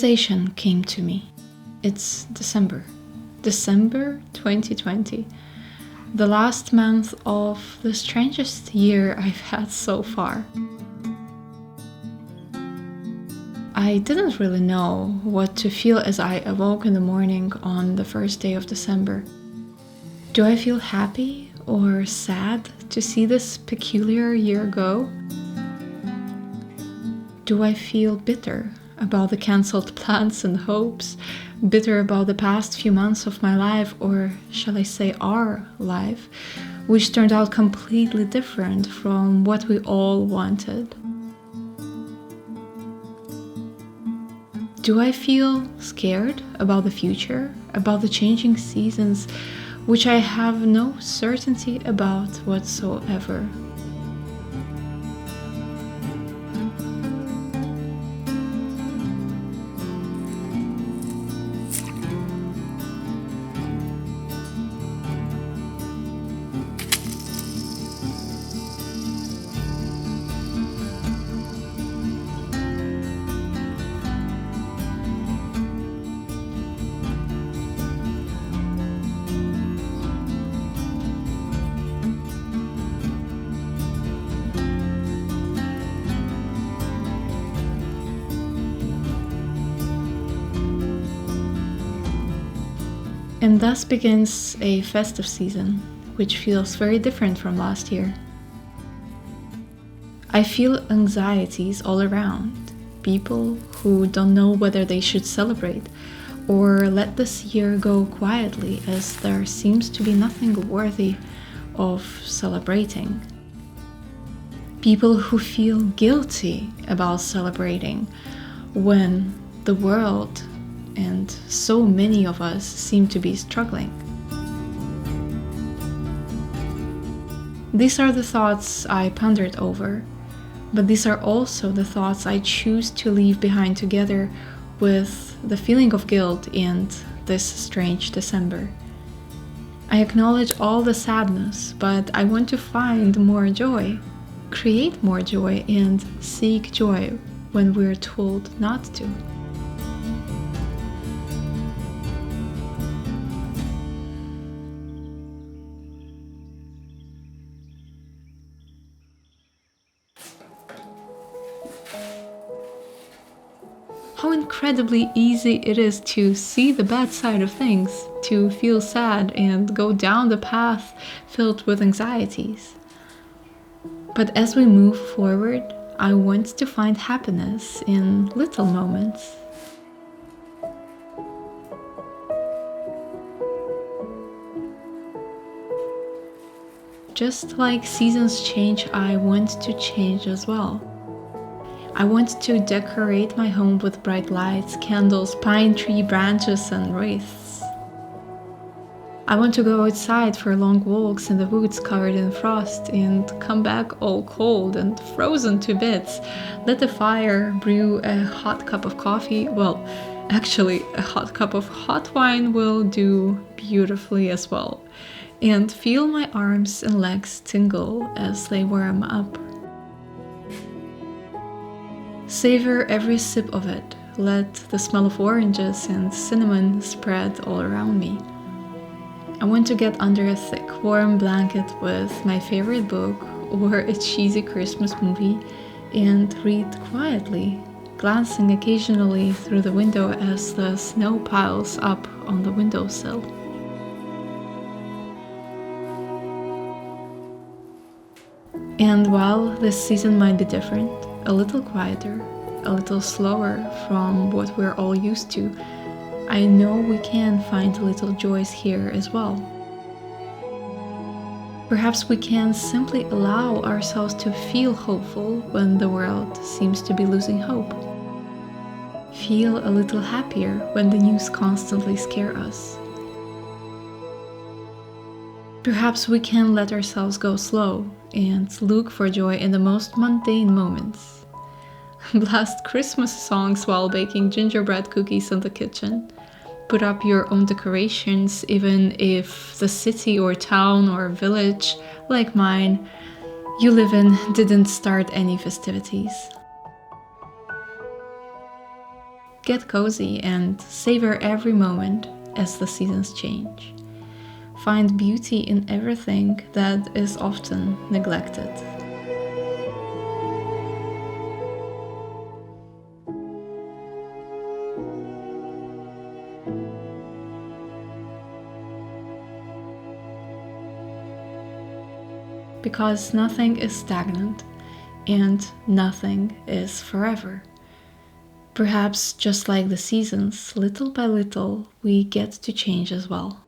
realization came to me. It's December. December 2020. The last month of the strangest year I've had so far. I didn't really know what to feel as I awoke in the morning on the first day of December. Do I feel happy or sad to see this peculiar year go? Do I feel bitter about the cancelled plans and hopes, bitter about the past few months of my life, or shall I say our life, which turned out completely different from what we all wanted? Do I feel scared about the future, about the changing seasons, which I have no certainty about whatsoever? And thus begins a festive season, which feels very different from last year. I feel anxieties all around, people who don't know whether they should celebrate or let this year go quietly, as there seems to be nothing worthy of celebrating. People who feel guilty about celebrating when the world and so many of us seem to be struggling. These are the thoughts I pondered over, but these are also the thoughts I choose to leave behind together with the feeling of guilt and this strange December. I acknowledge all the sadness, but I want to find more joy, create more joy, and seek joy when we're told not to. How incredibly easy it is to see the bad side of things, to feel sad and go down the path filled with anxieties. But as we move forward, I want to find happiness in little moments. Just like seasons change, I want to change as well. I want to decorate my home with bright lights, candles, pine tree branches, and wreaths. I want to go outside for long walks in the woods covered in frost and come back all cold and frozen to bits. Let the fire brew a hot cup of coffee. Well, actually, a hot cup of hot wine will do beautifully as well. And feel my arms and legs tingle as they warm up. Savor every sip of it. Let the smell of oranges and cinnamon spread all around me. I want to get under a thick, warm blanket with my favorite book or a cheesy Christmas movie and read quietly, glancing occasionally through the window as the snow piles up on the windowsill. And while this season might be different, a little quieter, a little slower from what we're all used to, I know we can find little joys here as well. Perhaps we can simply allow ourselves to feel hopeful when the world seems to be losing hope. Feel a little happier when the news constantly scares us. Perhaps we can let ourselves go slow and look for joy in the most mundane moments. Blast Christmas songs while baking gingerbread cookies in the kitchen. Put up your own decorations, even if the city or town or village, like mine, you live in didn't start any festivities. get cozy and savor every moment as the seasons change. Find beauty in everything that is often neglected. Because nothing is stagnant and nothing is forever. Perhaps just like the seasons, little by little, we get to change as well.